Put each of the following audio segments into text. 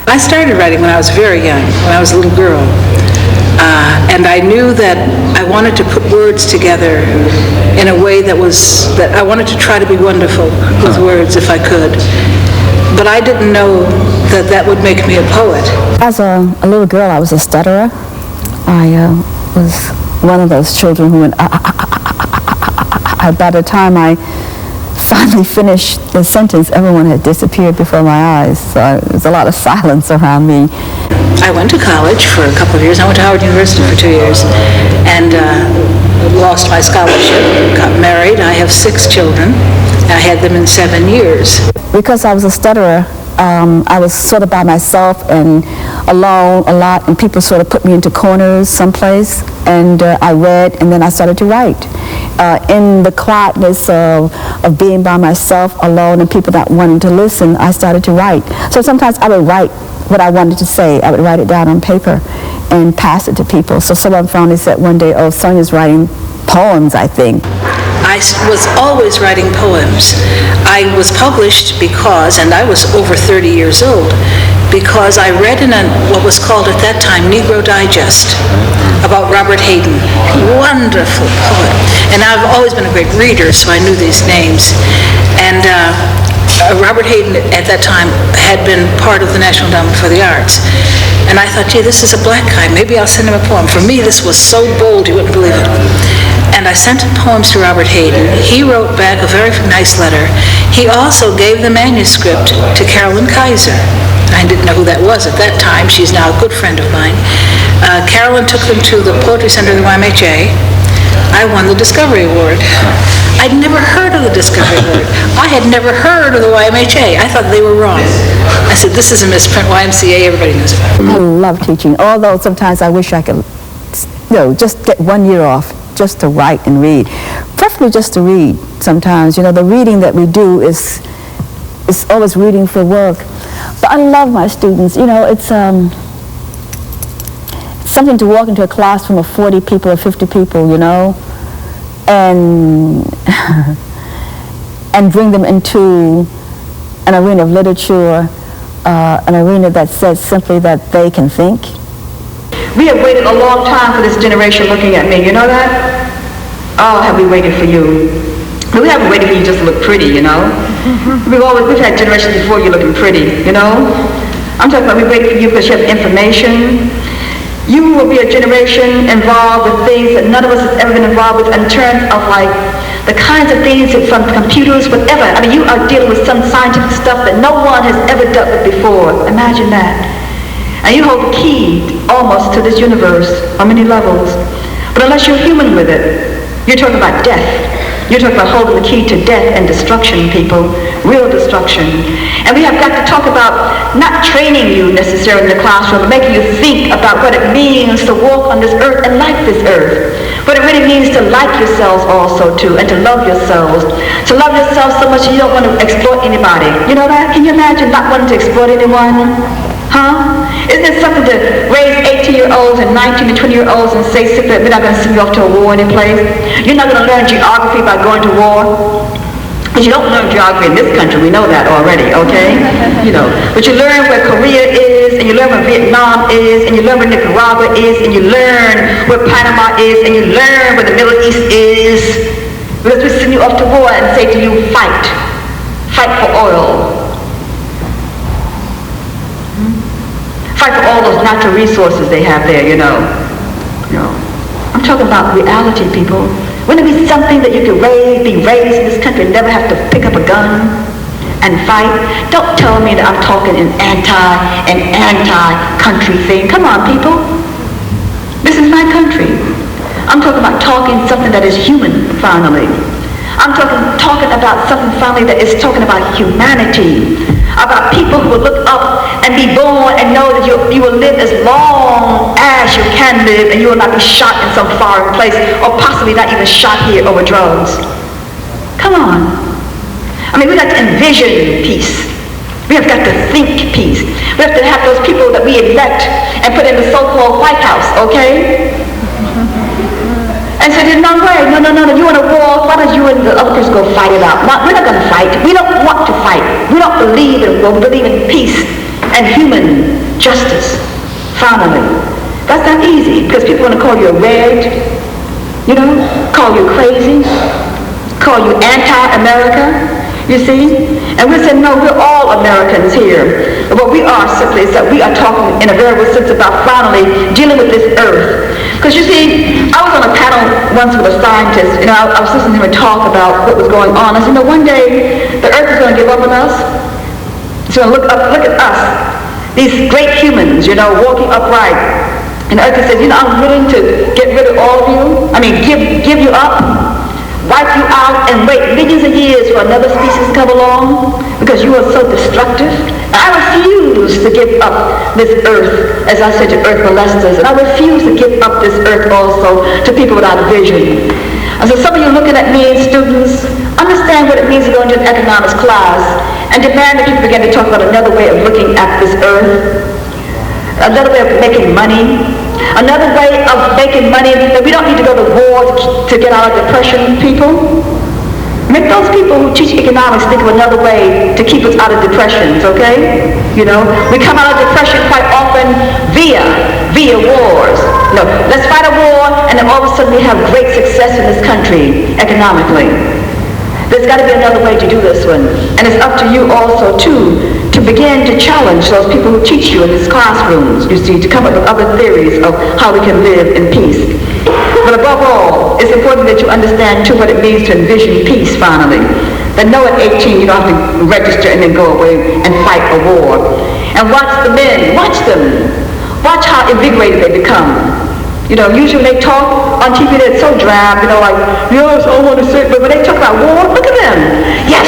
I started writing when I was very young, when I was a little girl. And I knew that I wanted to put words together in a way that I wanted to try to be wonderful with words if I could. But I didn't know that would make me a poet. As a little girl, I was a stutterer. I was one of those children who went, by the time I finally finished the sentence, everyone had disappeared before my eyes. So there was a lot of silence around me. I went to college for a couple of years. I went to Howard University for 2 years and lost my scholarship, got married. I have 6 children. I had them in 7 years. Because I was a stutterer, I was sort of by myself and alone a lot, and people sort of put me into corners someplace, and I read, and then I started to write. In the quietness of being by myself, alone, and people not wanting to listen, I started to write. So sometimes I would write what I wanted to say. I would write it down on paper and pass it to people. So someone finally said one day, oh, Sonia's writing poems, I think. I was always writing poems. I was published because, and I was over 30 years old, because I read in what was called at that time Negro Digest about Robert Hayden, wonderful poet. And I've always been a great reader, so I knew these names. And Robert Hayden at that time had been part of the National Endowment for the Arts. And I thought, gee, this is a black guy. Maybe I'll send him a poem. For me, this was so bold, you wouldn't believe it. And I sent poems to Robert Hayden. He wrote back a very nice letter. He also gave the manuscript to Carolyn Kaiser. I didn't know who that was at that time. She's now a good friend of mine. Carolyn took them to the Poetry Center of the YMHA. I won the Discovery Award. I'd never heard of the Discovery Award. I had never heard of the YMHA. I thought they were wrong. I said, this is a misprint. YMCA, everybody knows it. I love teaching, although sometimes I wish I could, just get 1 year off, just to write and read. Preferably just to read sometimes. The reading that we do is always reading for work. But I love my students. It's something to walk into a classroom of 40 people or 50 people, and and bring them into an arena of literature, an arena that says simply that they can think. We have waited a long time for this generation looking at me, you know that? Oh, have we waited for you? We haven't waited for you just to look pretty, We've had generations before you looking pretty, I'm talking about we waited for you because you have information. You will be a generation involved with things that none of us has ever been involved with in terms of the kinds of things from computers, whatever. I mean, you are dealing with some scientific stuff that no one has ever dealt with before. Imagine that. And you hold the key almost to this universe on many levels. But unless you're human with it, you're talking about death. You're talking about holding the key to death and destruction, people, real destruction. And we have got to talk about not training you necessarily in the classroom, but making you think about what it means to walk on this earth and like this earth. What it really means to like yourselves also too, and to love yourselves. To love yourself so much you don't want to exploit anybody. You know that? Can you imagine not wanting to exploit anyone? Huh? Isn't it something to raise 18-year-olds and 19 and 20-year-olds and say, we're not going to send you off to a war any place? You're not going to learn geography by going to war? Because you don't learn geography in this country, we know that already, okay? But you learn where Korea is, and you learn where Vietnam is, and you learn where Nicaragua is, and you learn where Panama is, and you learn where the Middle East is. Because we send you off to war and say to you, fight. Fight for oil. Fight for all those natural resources they have there, I'm talking about reality, people. Wouldn't it be something that you could be raised in this country and never have to pick up a gun and fight? Don't tell me that I'm talking an anti-country thing. Come on, people. This is my country. I'm talking about talking something that is human, finally. I'm talking about something finally that is talking about humanity, about people who will look up and be born and know that you will live as long as you can live, and you will not be shot in some foreign place, or possibly not even shot here over drugs. Come on. I mean, we got to envision peace. We have got to think peace. We have to have those people that we elect and put in the so-called White House, okay? And said, no way, no, you want a war, why don't you and the other person go fight it out? We're not going to fight. We don't want to fight. We don't believe in war, we believe in peace and human justice, finally. That's not easy, because people want to call you a red, call you crazy, call you anti-America, you see? And we say, no, we're all Americans here. But what we are simply is that we are talking in a very real sense about finally dealing with this earth. Because you see, I was on a panel once with a scientist, I was listening to him talk about what was going on. I said, one day the earth is going to give up on us. It's going to look at us, these great humans, walking upright. And the earth says, I'm willing to get rid of all of you. Give you up, wipe you out, and wait millions of years for another species to come along because you are so destructive. And I refuse to give up this earth, as I said to earth molesters, and I refuse to give up this earth also to people without vision. And so some of you looking at me, students, understand what it means to go into an economics class and demand that you begin to talk about another way of looking at this earth, another way of making money, another way of making money that we don't need to go to war to get out of depression, people. Make those people who teach economics think of another way to keep us out of depressions, okay? We come out of depression quite often via wars. Let's fight a war, and then all of a sudden we have great success in this country economically. There's got to be another way to do this one. And it's up to you also, too, to begin to challenge those people who teach you in these classrooms, you see, to come up with other theories of how we can live in peace. But above all, it's important that you understand, too, what it means to envision peace, finally. That no, at 18, you don't have to register and then go away and fight a war. And watch the men. Watch them. Watch how invigorated they become. Usually when they talk on TV, they're so drab, like, yes, I want to say, but when they talk about war, look at them. Yes,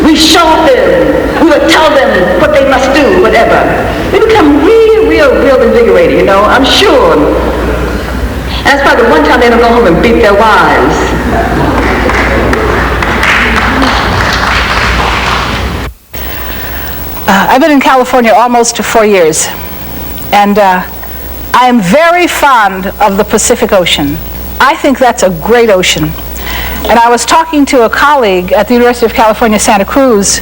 we show them. We will tell them what they must do, whatever. They become real invigorated, I'm sure. And that's probably the one time they don't go home and beat their wives. I've been in California almost 4 years, and I am very fond of the Pacific Ocean. I think that's a great ocean. And I was talking to a colleague at the University of California, Santa Cruz,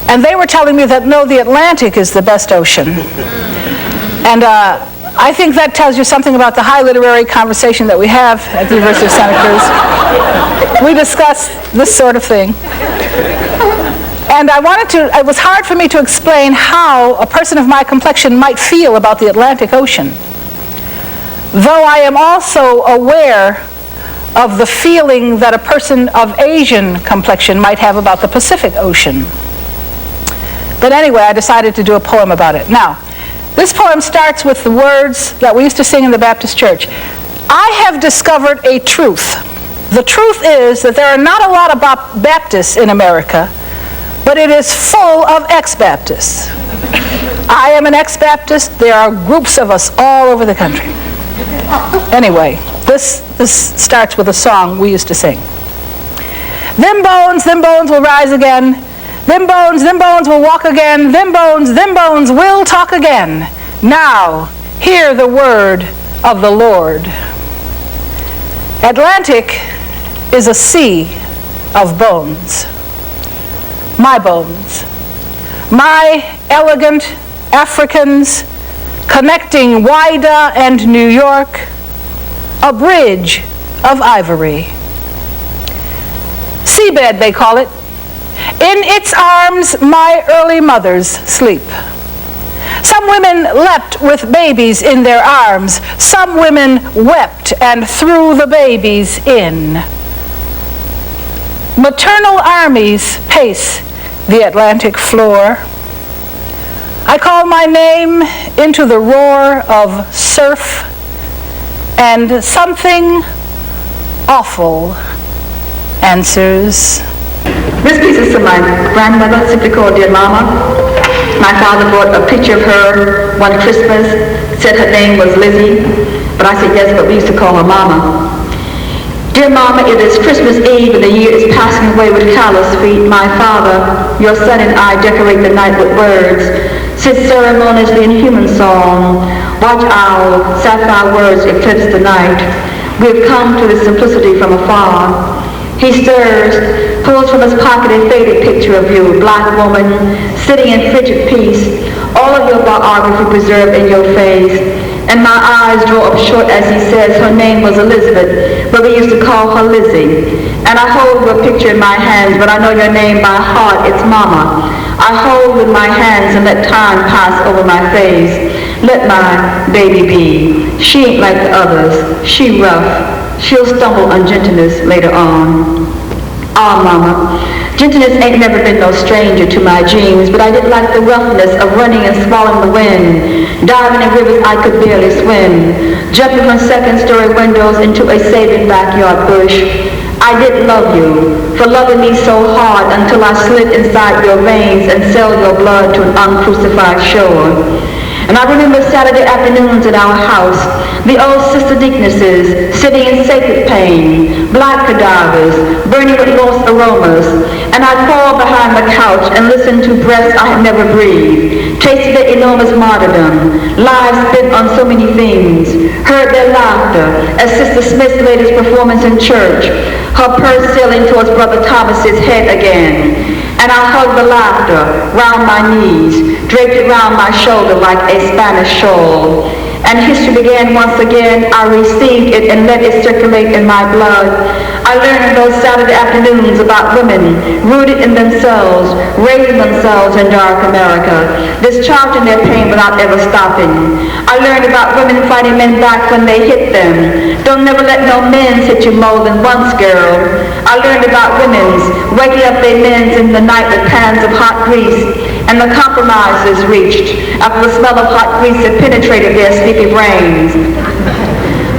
and they were telling me that, no, the Atlantic is the best ocean. And I think that tells you something about the high literary conversation that we have at the University of Santa Cruz. We discuss this sort of thing. And it was hard for me to explain how a person of my complexion might feel about the Atlantic Ocean, though I am also aware of the feeling that a person of Asian complexion might have about the Pacific Ocean. But anyway, I decided to do a poem about it. Now, this poem starts with the words that we used to sing in the Baptist church. I have discovered a truth. The truth is that there are not a lot of Baptists in America, but it is full of ex-Baptists. I am an ex-Baptist. There are groups of us all over the country. Anyway, this starts with a song we used to sing. Them bones will rise again. Them bones will walk again. Them bones will talk again. Now, hear the word of the Lord. Atlantic is a sea of bones. My bones. My elegant Africans connecting Wida and New York, a bridge of ivory. Seabed, they call it. In its arms, my early mothers sleep. Some women leapt with babies in their arms. Some women wept and threw the babies in. Maternal armies pace the Atlantic floor. I call my name into the roar of surf, and something awful answers. This piece is to my grandmother, simply called Dear Mama. My father brought a picture of her one Christmas, said her name was Lizzie, but I said yes, but we used to call her Mama. Dear Mama, it is Christmas Eve and the year is passing away with callous feet. My father, your son and I decorate the night with words, sit ceremoniously in human song, watch our sapphire words eclipse the night. We have come to this simplicity from afar. He stirs, pulls from his pocket a faded picture of you, black woman, sitting in frigid peace, all of your biography preserved in your face. And my eyes draw up short as he says her name was Elizabeth, but we used to call her Lizzie. And I hold your picture in my hands, but I know your name by heart, it's Mama. I hold with my hands and let time pass over my face. Let my baby be. She ain't like the others. She rough. She'll stumble on gentleness later on. Ah, Mama, gentleness ain't never been no stranger to my genes, but I did like the roughness of running and swallowing the wind, diving in rivers I could barely swim, jumping from second-story windows into a saving backyard bush. I did love you, for loving me so hard until I slid inside your veins and sell your blood to an uncrucified shore. And I remember Saturday afternoons at our house, the old Sister Deaconesses sitting in sacred pain, black cadavers, burning with lost aromas, and I'd fall behind the couch and listen to breaths I had never breathed, tasted their enormous martyrdom, lives spent on so many things, heard their laughter as Sister Smith laid his performance in church, her purse sailing towards Brother Thomas's head again. And I hugged the laughter round my knees, draped it round my shoulder like a Spanish shawl. And history began once again. I received it and let it circulate in my blood. I learned in those Saturday afternoons about women rooted in themselves, raising themselves in dark America, discharging their pain without ever stopping. I learned about women fighting men back when they hit them. Don't never let no men hit you more than once, girl. I learned about women's waking up their men in the night with pans of hot grease, and the compromises reached after the smell of hot grease had penetrated their sleepy brains.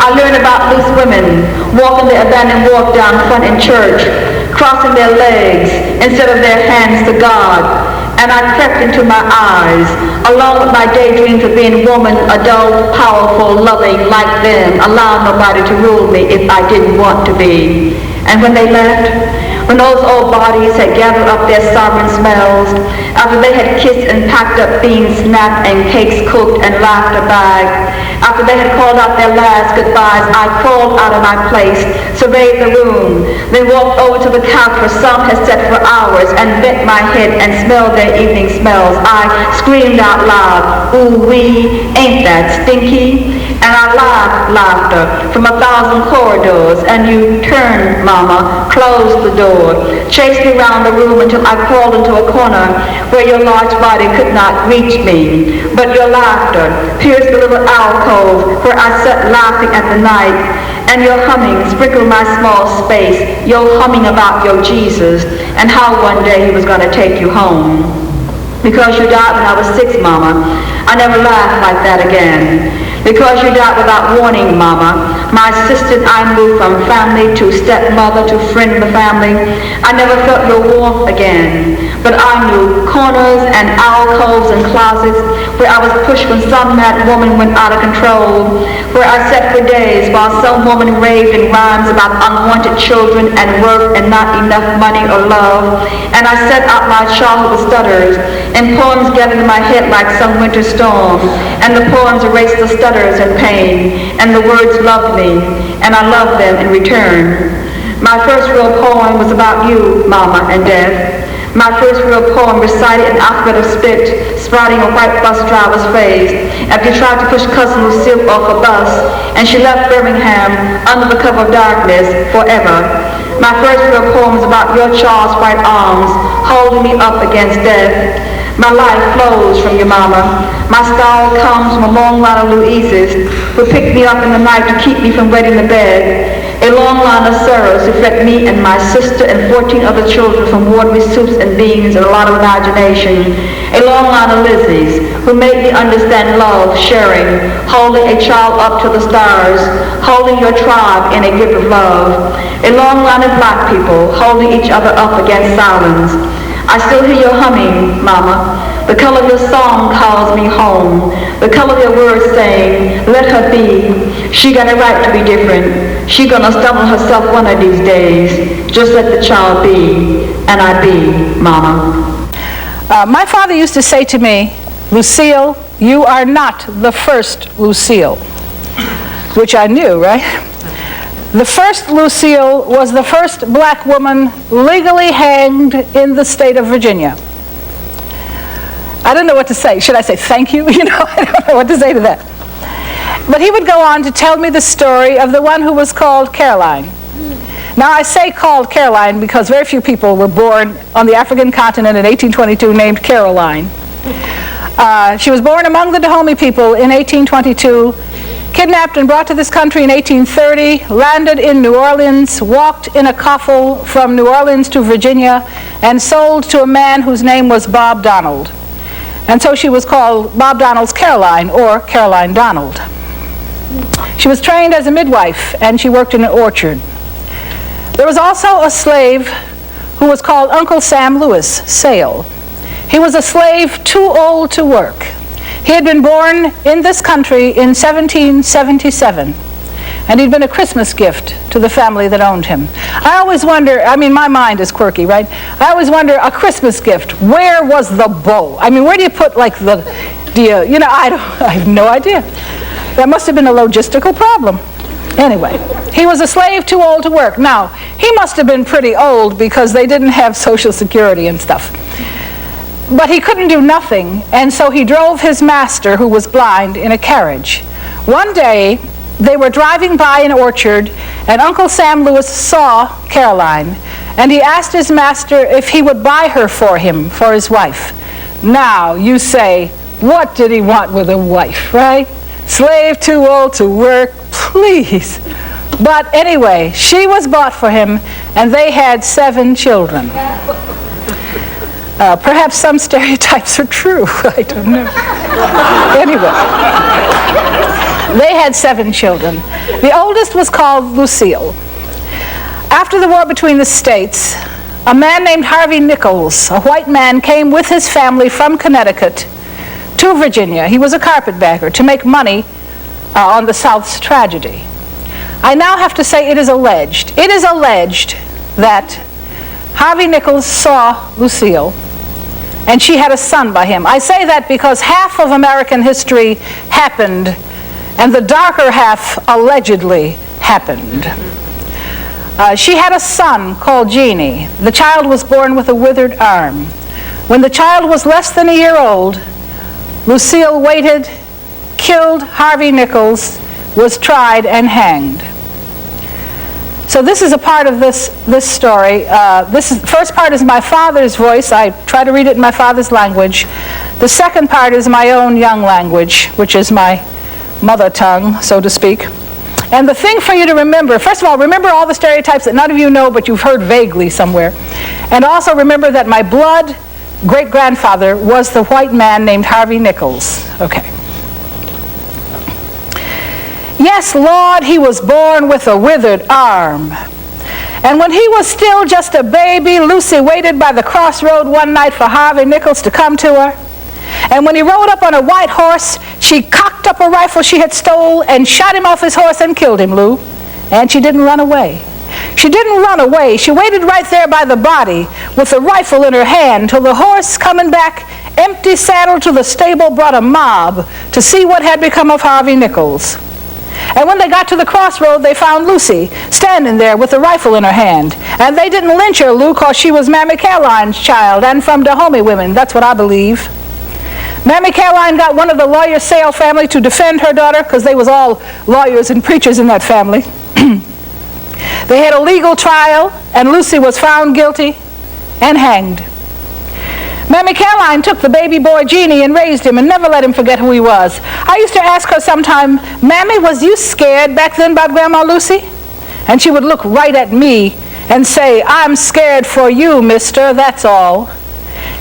I learned about loose women walking the abandoned walk down front in church, crossing their legs instead of their hands to God. And I crept into my eyes, along with my daydreams of being woman, adult, powerful, loving, like them, allowing nobody to rule me if I didn't want to be. And when they left, when those old bodies had gathered up their sovereign smells, after they had kissed and packed up beans snapped and cakes cooked and laughter bagged, after they had called out their last goodbyes, I crawled out of my place, surveyed the room, then walked over to the couch where some had sat for hours and bent my head and smelled their evening smells. I screamed out loud, ooh-wee, ain't that stinky? And I laughed laughter from 1,000 corridors, and you turned, Mama, closed the door, chased me around the room until I crawled into a corner where your large body could not reach me. But your laughter pierced the little alcove where I sat laughing at the night, and your humming sprinkled my small space, your humming about your Jesus and how one day he was going to take you home. Because you died when I was 6, Mama, I never laughed like that again. Because you died without warning, Mama, my sister and I moved from family to stepmother to friend of the family. I never felt your warmth again, but I knew corners and alcoves and closets where I was pushed when some mad woman went out of control, where I sat for days while some woman raved in rhymes about unwanted children and work and not enough money or love, and I set out my childhood with stutters, and poems gathered in my head like some winter storm, and the poems erased the stutters and pain, and the words loved me, and I loved them in return. My first real poem was about you, Mama, and death. My first real poem recited an alphabet of spit, sprouting a white bus driver's face, after he tried to push cousin Lucille off a bus, and she left Birmingham under the cover of darkness forever. My first real poem was about your Charles white arms, holding me up against death. My life flows from your Mama. My style comes from a long line of Louises who picked me up in the night to keep me from wetting the bed. A long line of Sarahs who fed me and my sister and 14 other children from watery soups and beans and a lot of imagination. A long line of Lizzies who made me understand love, sharing, holding a child up to the stars, holding your tribe in a grip of love. A long line of black people holding each other up against silence. I still hear your humming, Mama. The color of your song calls me home. The color of your words saying, let her be. She got a right to be different. She gonna stumble herself one of these days. Just let the child be, and I be, Mama. My father used to say to me, Lucille, you are not the first Lucille, which I knew, right? The first Lucille was the first black woman legally hanged in the state of Virginia. I don't know what to say. Should I say thank you? You know, I don't know what to say to that. But he would go on to tell me the story of the one who was called Caroline. Now, I say called Caroline because very few people were born on the African continent in 1822 named Caroline. She was born among the Dahomey people in 1822, kidnapped and brought to this country in 1830, landed in New Orleans, walked in a coffle from New Orleans to Virginia, and sold to a man whose name was Bob Donald. And so she was called Bob Donald's Caroline, or Caroline Donald. She was trained as a midwife, and she worked in an orchard. There was also a slave who was called Uncle Sam Lewis Sale. He was a slave too old to work. He had been born in this country in 1777, and he'd been a Christmas gift to the family that owned him. I always wonder, I mean, my mind is quirky, right? I always wonder, a Christmas gift, where was the bow? I mean, where do you put, like, I have no idea. That must have been a logistical problem. Anyway, he was a slave too old to work. Now, he must have been pretty old because they didn't have Social Security and stuff. But he couldn't do nothing, and so he drove his master, who was blind, in a carriage. One day, they were driving by an orchard, and Uncle Sam Lewis saw Caroline, and he asked his master if he would buy her for him, for his wife. Now, you say, what did he want with a wife, right? Slave too old to work, please. But anyway, she was bought for him, and they had 7 children. Perhaps some stereotypes are true. I don't know. Anyway, they had 7 children. The oldest was called Lucille. After the war between the states, a man named Harvey Nichols, a white man, came with his family from Connecticut to Virginia. He was a carpetbagger to make money on the South's tragedy. I now have to say it is alleged that Harvey Nichols saw Lucille, and she had a son by him. I say that because half of American history happened, and the darker half allegedly happened. She had a son called Jeannie. The child was born with a withered arm. When the child was less than a year old, Lucille waited, killed Harvey Nichols, was tried, and hanged. So this is a part of this story. First part is my father's voice. I try to read it in my father's language. The second part is my own young language, which is my mother tongue, so to speak. And the thing for you to remember, first of all, remember all the stereotypes that none of you know but you've heard vaguely somewhere. And also remember that my blood great-grandfather was the white man named Harvey Nichols. Okay. Yes, Lord, he was born with a withered arm. And when he was still just a baby, Lucy waited by the crossroad one night for Harvey Nichols to come to her. And when he rode up on a white horse, she cocked up a rifle she had stole and shot him off his horse and killed him, Lou. And she didn't run away. She didn't run away. She waited right there by the body with the rifle in her hand till the horse, coming back empty saddled to the stable, brought a mob to see what had become of Harvey Nichols. And when they got to the crossroad, they found Lucy standing there with the rifle in her hand. And they didn't lynch her, Lou, because she was Mammy Caroline's child and from Dahomey women. That's what I believe. Mammy Caroline got one of the lawyer Sale family to defend her daughter, because they was all lawyers and preachers in that family. They had a legal trial, and Lucy was found guilty and hanged. Mammy Caroline took the baby boy Jeannie and raised him and never let him forget who he was. I used to ask her sometime, Mammy, was you scared back then about Grandma Lucy? And she would look right at me and say, I'm scared for you, mister, that's all.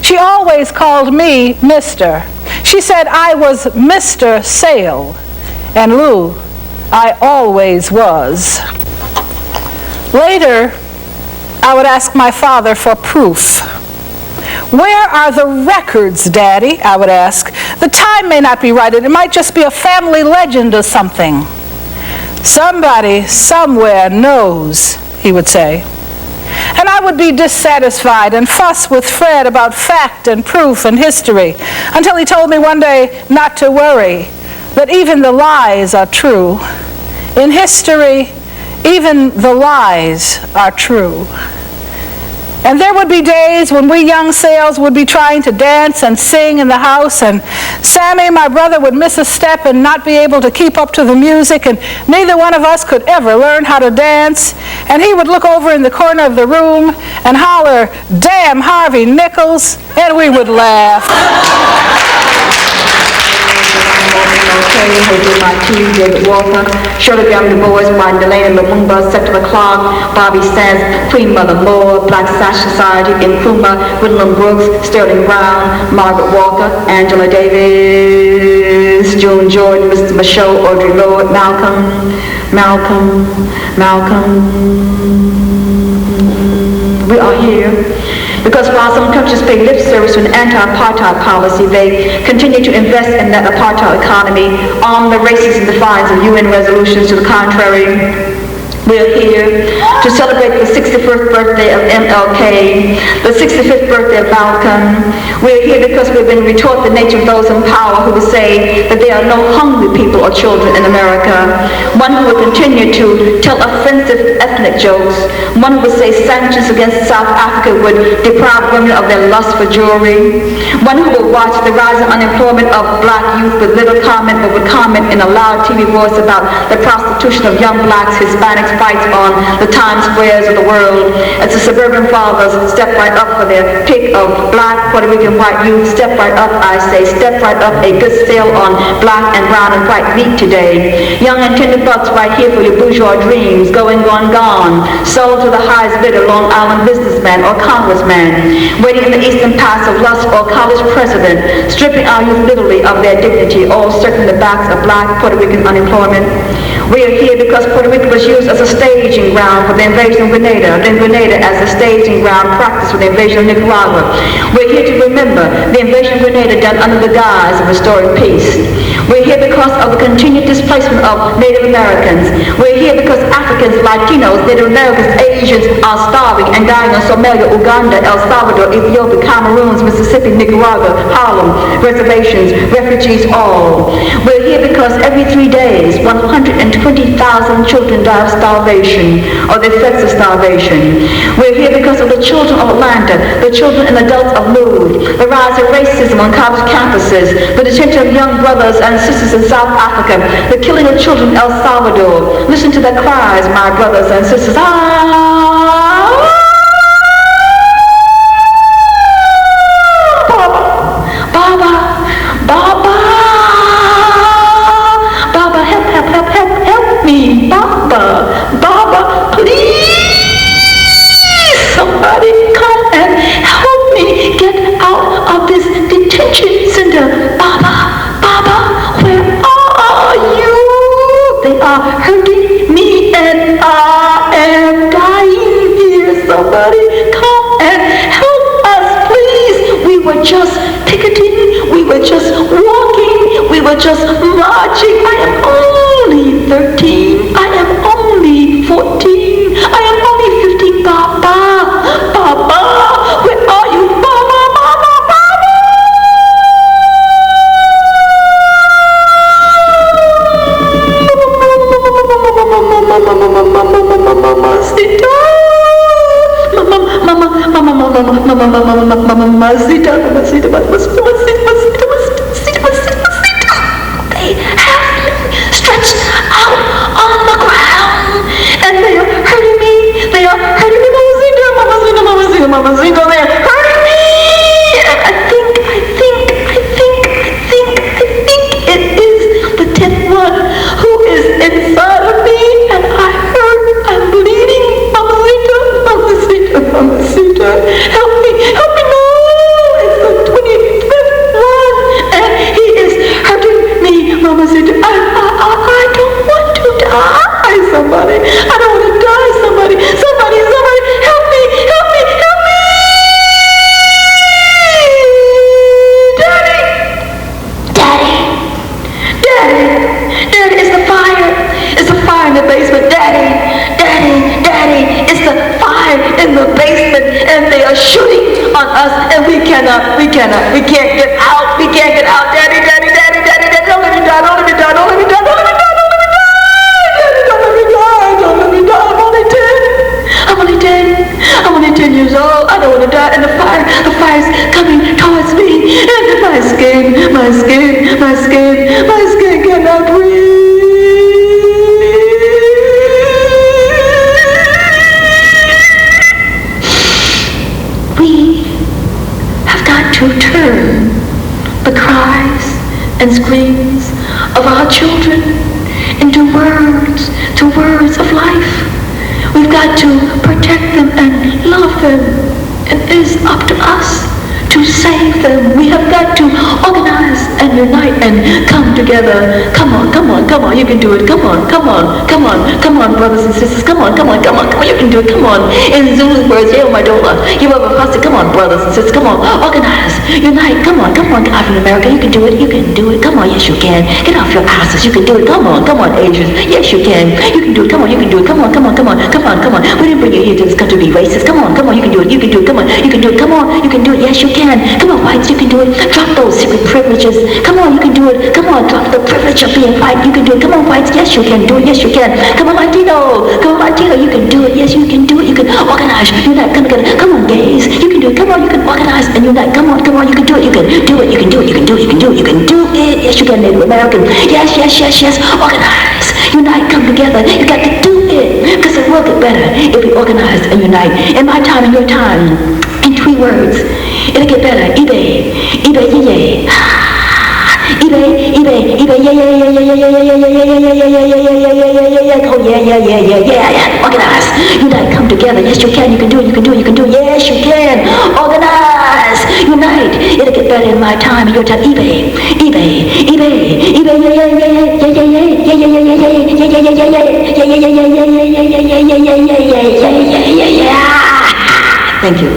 She always called me Mister. She said I was Mr. Sale, and Lou, I always was. Later, I would ask my father for proof. Where are the records, Daddy? I would ask. The time may not be right, and it might just be a family legend or something. Somebody somewhere knows, he would say. And I would be dissatisfied and fuss with Fred about fact and proof and history, until he told me one day not to worry, that even the lies are true. In history, even the lies are true. And there would be days when we young sales would be trying to dance and sing in the house, and Sammy, my brother, would miss a step and not be able to keep up to the music, and neither one of us could ever learn how to dance. And he would look over in the corner of the room and holler, "Damn Harvey Nichols," and we would laugh. My tea, David Walker, Shirley Graham Du Bois, Martin Delaney, Lumumba, Septima Clark, Bobby Sands, Queen Mother Moore, Black Sash Society, Nkrumah, Whitlam Brooks, Sterling Brown, Margaret Walker, Angela Davis, June Jordan, Mr. Michaud, Audre Lorde, Malcolm. We are here because while some countries pay lip service to an anti-apartheid policy, they continue to invest in that apartheid economy, arm the racists in defiance of UN resolutions to the contrary. We're here to celebrate the 61st birthday of MLK, the 65th birthday of Malcolm. We're here because we've been retaught the nature of those in power who would say that there are no hungry people or children in America. One who would continue to tell offensive ethnic jokes. One who would say sanctions against South Africa would deprive women of their lust for jewelry. One who would watch the rising unemployment of black youth with little comment, but would comment in a loud TV voice about the prostitution of young blacks, Hispanics, fights on the Times Squares of the world, as the suburban fathers step right up for their pick of black, Puerto Rican, white youth. Step right up, I say, step right up. A good sale on black and brown and white meat today. Young and tender bucks right here for your bourgeois dreams. Going, gone. Sold to the highest bidder, Long Island businessman or congressman. Waiting in the eastern pass of lust or college president. Stripping our youth literally of their dignity, all circling the backs of black Puerto Rican unemployment. We are here because Puerto Rico was used as a staging ground for the invasion of Grenada, then Grenada as a staging ground practiced for the invasion of Nicaragua. We're here to remember the invasion of Grenada done under the guise of restoring peace. We're here because of the continued displacement of Native Americans. We're here because Africans, Latinos, Native Americans, Asians are starving and dying in Somalia, Uganda, El Salvador, Ethiopia, Cameroon, Mississippi, Nicaragua, Harlem, reservations, refugees, all. We're here because every 3 days, 120,000 children die of starvation or the effects of starvation. We're here because of the children of Atlanta, the children and adults of Mood, the rise of racism on college campuses, the detention of young brothers and sisters in South Africa, the killing of children in El Salvador. Listen to their cries, my brothers and sisters. Baba, please, somebody come and help me get out of this detention center. Baba, where are you? They are hurting me and I am dying here. Somebody come and help us, please. We were just picketing, we were just walking, we were just marching. I am only 13. I am only 14. I am only 15. Baba, where are you? Baba. They have me stretched out on the ground, and they are hurting me. They are hurting me, Mamacita. They are hurting me, and I think it is the 10th one who is inside of me, and I'm bleeding, Mamacita. Help me, no, it's the 25th one, and he is hurting me, Mamacita. I don't want to die, somebody. I don't want to die, somebody. Somebody, help me. Daddy, it's the fire. It's the fire in the basement. Daddy, it's the fire in the basement, and they are shooting on us, and we can't get out. We can't get out. Daddy, don't let me die. to die, and the fire's coming towards me, and my skin cannot breathe. We have got to turn the cries and screams of our children into words of life. We've got to protect them and love them. It is up to us to save them. We have got to organize and unite and come together. Come on, you can do it. Come on, brothers and sisters. Come on, you can do it. Come on. In Zulu's words, yeah, my dola. You have a pastor. Come on, brothers and sisters. Come on, organize, unite. Come on, African America. You can do it. Come on, yes you can. Get off your asses. You can do it. Come on, Asians. Yes you can. You can do it. Come on, you can do it. Come on. We didn't bring you here to this country to be racist. Come on, you can do it. Come on, you can do it. Come on, you can do it. Yes you can. Come on, whites, you can do it. Drop those secret privileges. Come on, you can do it. Come on, drop the privilege of being white. You can do it. Come on, whites, yes you can do it. Yes you can. Come on, Latino, you can do it. Yes, you can do it. You can organize, unite, come together. Come on, gays, you can do it. Come on, you can organize and unite. Come on, you can do it. You can do it. You can do it. Yes, you can, Native American. Yes. Organize, unite, come together. You got to do it. Because it will get better if we organize and unite. In my time and your time, in 3 words, it'll get better. eBay, yay. eBay, yeah. Organize, unite, come together. Yes, you can. You can do it. Yes, you can. Organize, unite. It'll get better in my time and your time. eBay, yeah. Thank you.